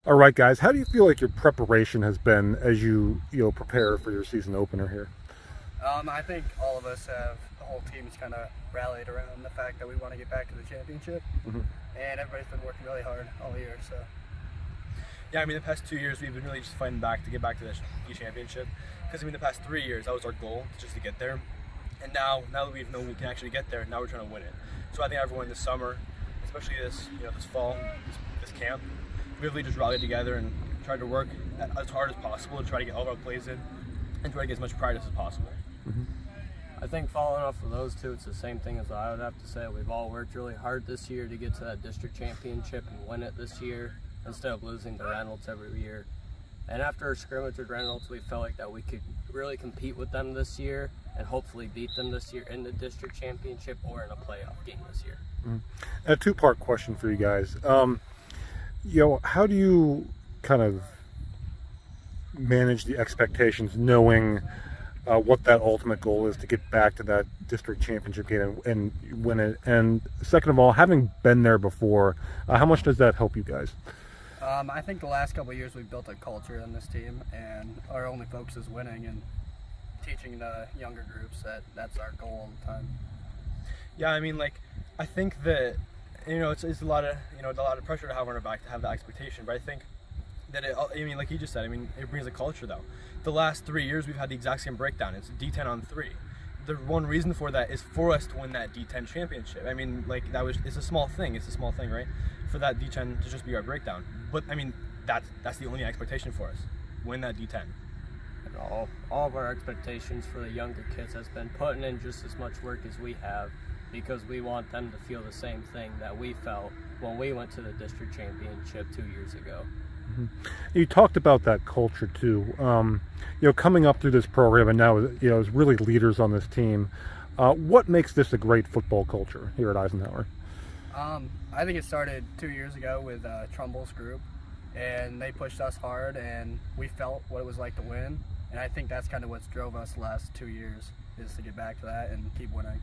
All right, guys, how do you feel like your preparation has been as you prepare for your season opener here? I think all of us have, the whole team's kind of rallied around the fact that we want to get back to the championship, and everybody's been working really hard all year. So, yeah, I mean, the past 2 years we've been really just fighting back to get back to the championship. Because I mean, the past 3 years that was our goal, just to get there, and now that we've known we can actually get there, now we're trying to win it. So I think everyone this summer, especially this fall, this camp, we really just rallied together and tried to work as hard as possible to try to get all of our plays in and try to get as much practice as possible. I think following off of those two, it's the same thing as I would have to say. We've all worked really hard this year to get to that district championship and win it this year instead of losing to Reynolds every year. And after our scrimmage with Reynolds, we felt like that we could really compete with them this year and hopefully beat them this year in the district championship or in a playoff game this year. A two-part question for you guys. How do you kind of manage the expectations knowing what that ultimate goal is to get back to that district championship game and win it? And second of all, having been there before, how much does that help you guys? I think the last couple of years we've built a culture in this team, and our only focus is winning and teaching the younger groups that that's our goal all the time. Yeah, I mean, I think that it's a lot of pressure to have on our back to have that expectation, but I think that like you just said, it brings a culture though. The last 3 years we've had the exact same breakdown. It's D10 on 3. The one reason for that is for us to win that D10 championship. I mean, it's a small thing. It's a small thing, right? For that D10 to just be our breakdown. But I mean, that's the only expectation for us. Win that D10. And all of our expectations for the younger kids has been putting in just as much work as we have, because we want them to feel the same thing that we felt when we went to the district championship 2 years ago. You talked about that culture too. Coming up through this program and now, as really leaders on this team, what makes this a great football culture here at Eisenhower? I think it started 2 years ago with Trumbull's group, and they pushed us hard, and we felt what it was like to win. And I think that's kind of what's drove us the last 2 years, is to get back to that and keep winning.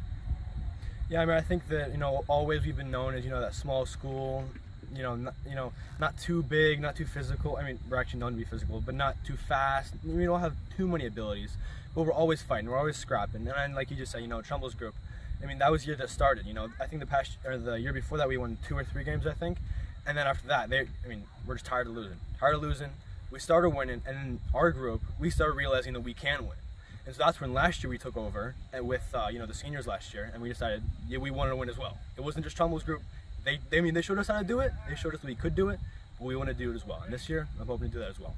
Yeah, I mean, I think that always we've been known as that small school. Not too big, not too physical. I mean, we're actually known to be physical, but not too fast. We don't have too many abilities, but we're always fighting. We're always scrapping. And like you just said, Trumbull's group. I mean, that was the year that started. I think the year before that we won 2 or 3 games, I think. And then after that, we're just tired of losing. Tired of losing. We started winning, and in our group, we started realizing that we can win. And so that's when last year we took over with the seniors last year, and we decided we wanted to win as well. It wasn't just Trumbull's group. They showed us how to do it. They showed us that we could do it, but we want to do it as well. And this year, I'm hoping to do that as well.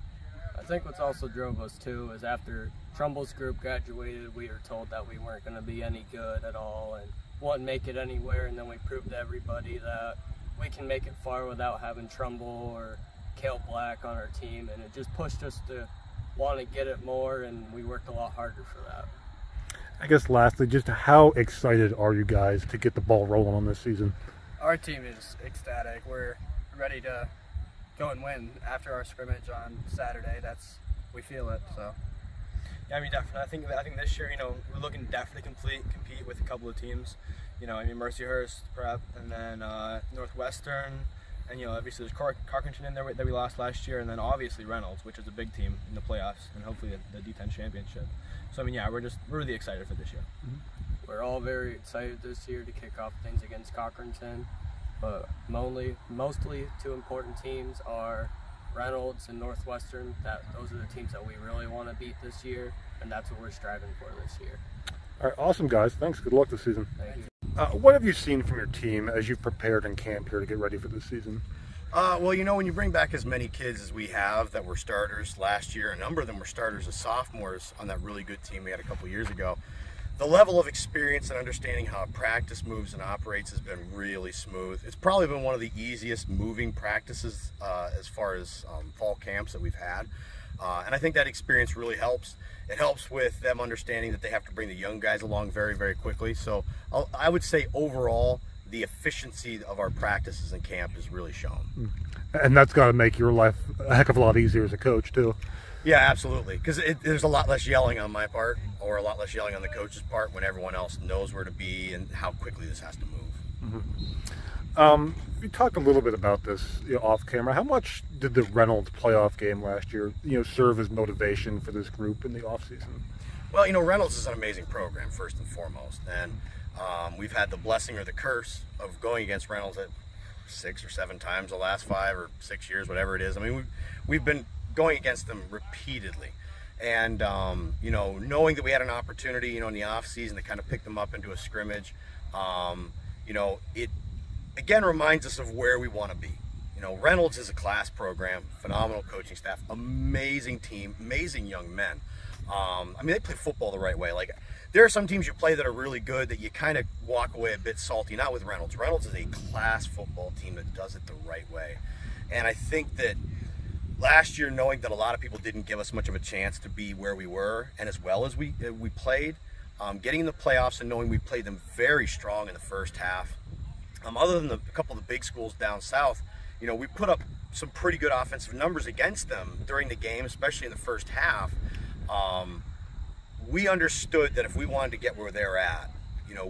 I think what's also drove us too is after Trumbull's group graduated, we were told that we weren't going to be any good at all and wouldn't make it anywhere. And then we proved to everybody that we can make it far without having Trumbull or Cale Black on our team. And it just pushed us to want to get it more, and we worked a lot harder for that. I guess lastly, just how excited are you guys to get the ball rolling on this season? Our team is ecstatic. We're ready to go and win after our scrimmage on Saturday. We feel it. So, yeah, I mean, definitely. I think this year, we're looking to definitely compete with a couple of teams. Mercyhurst, Prep, and then Northwestern, and obviously there's Carkington in there that we lost last year, and then obviously Reynolds, which is a big team in the playoffs, and hopefully the D10 championship. So I mean, yeah, we're really excited for this year. We're all very excited this year to kick off things against Carkington, but mostly 2 important teams are Reynolds and Northwestern. Those are the teams that we really want to beat this year, and that's what we're striving for this year. All right, awesome guys. Thanks. Good luck this season. Thank you. What have you seen from your team as you've prepared in camp here to get ready for this season? Well, when you bring back as many kids as we have that were starters last year, a number of them were starters as sophomores on that really good team we had a couple years ago. The level of experience and understanding how a practice moves and operates has been really smooth. It's probably been one of the easiest moving practices as far as fall camps that we've had. And I think that experience really helps. It helps with them understanding that they have to bring the young guys along very, very quickly. So I would say overall, the efficiency of our practices in camp is really shown. And that's got to make your life a heck of a lot easier as a coach too. Yeah, absolutely. Because there's a lot less yelling on my part, or a lot less yelling on the coach's part, when everyone else knows where to be and how quickly this has to move. We talked a little bit about this, off camera. How much did the Reynolds playoff game last year, serve as motivation for this group in the off season? Well, Reynolds is an amazing program, first and foremost, and we've had the blessing or the curse of going against Reynolds at 6 or 7 times the last 5 or 6 years, whatever it is. I mean, we've been going against them repeatedly, and knowing that we had an opportunity, in the off season to kind of pick them up into a scrimmage, it again reminds us of where we want to be. Reynolds is a class program, phenomenal coaching staff, amazing team, amazing young men. They play football the right way. Like, there are some teams you play that are really good that you kind of walk away a bit salty. Not with Reynolds. Reynolds is a class football team that does it the right way. And I think that last year, knowing that a lot of people didn't give us much of a chance to be where we were, and as well as we played, getting in the playoffs and knowing we played them very strong in the first half. Other than a couple of the big schools down south, we put up some pretty good offensive numbers against them during the game, especially in the first half. We understood that if we wanted to get where they're at,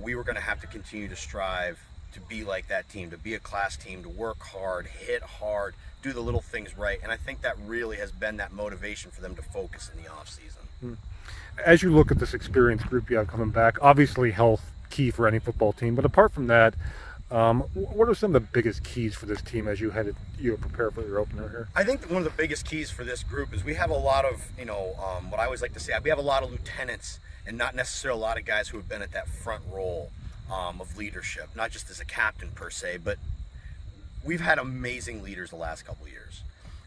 we were going to have to continue to strive to be like that team, to be a class team, to work hard, hit hard, do the little things right. And I think that really has been that motivation for them to focus in the off season. As you look at this experienced group you have coming back, obviously health key for any football team, but apart from that, what are some of the biggest keys for this team as you headed, prepare for your opener here? I think one of the biggest keys for this group is we have a lot of, what I always like to say, we have a lot of lieutenants and not necessarily a lot of guys who have been at that front role of leadership, not just as a captain per se, but we've had amazing leaders the last couple of years.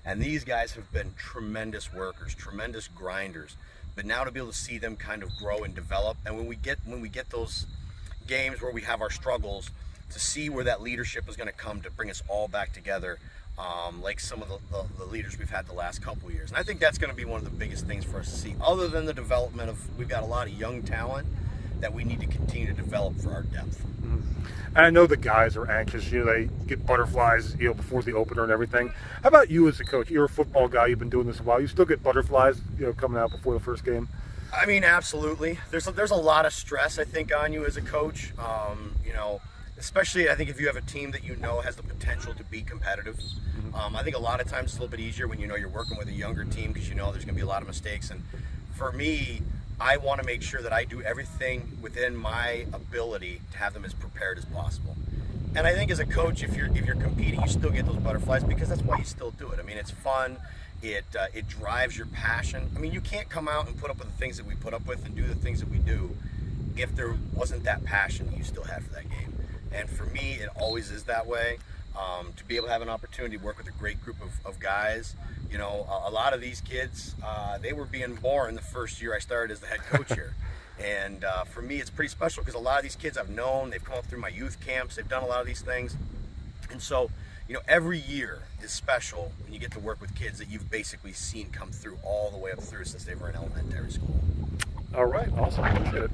And these guys have been tremendous workers, tremendous grinders. But now to be able to see them kind of grow and develop, and when we get those games where we have our struggles, to see where that leadership is going to come to bring us all back together, like some of the leaders we've had the last couple of years. And I think that's going to be one of the biggest things for us to see, other than the development of, we've got a lot of young talent that we need to continue to develop for our depth. And I know the guys are anxious, they get butterflies, before the opener and everything. How about you as a coach? You're a football guy, you've been doing this a while. You still get butterflies, coming out before the first game? Absolutely. There's a lot of stress, I think, on you as a coach. Especially, I think, if you have a team that has the potential to be competitive. I think a lot of times it's a little bit easier when you're working with a younger team, because there's going to be a lot of mistakes. And for me, I want to make sure that I do everything within my ability to have them as prepared as possible. And I think as a coach, if you're competing, you still get those butterflies, because that's why you still do it. It's fun. It drives your passion. You can't come out and put up with the things that we put up with and do the things that we do if there wasn't that passion that you still had for that game. And for me, it always is that way. To be able to have an opportunity to work with a great group of guys. A lot of these kids, they were being born the first year I started as the head coach here. And for me, it's pretty special, because a lot of these kids I've known, they've come up through my youth camps, they've done a lot of these things. And so, every year is special when you get to work with kids that you've basically seen come through all the way up through since they were in elementary school. All right, awesome. Appreciate it.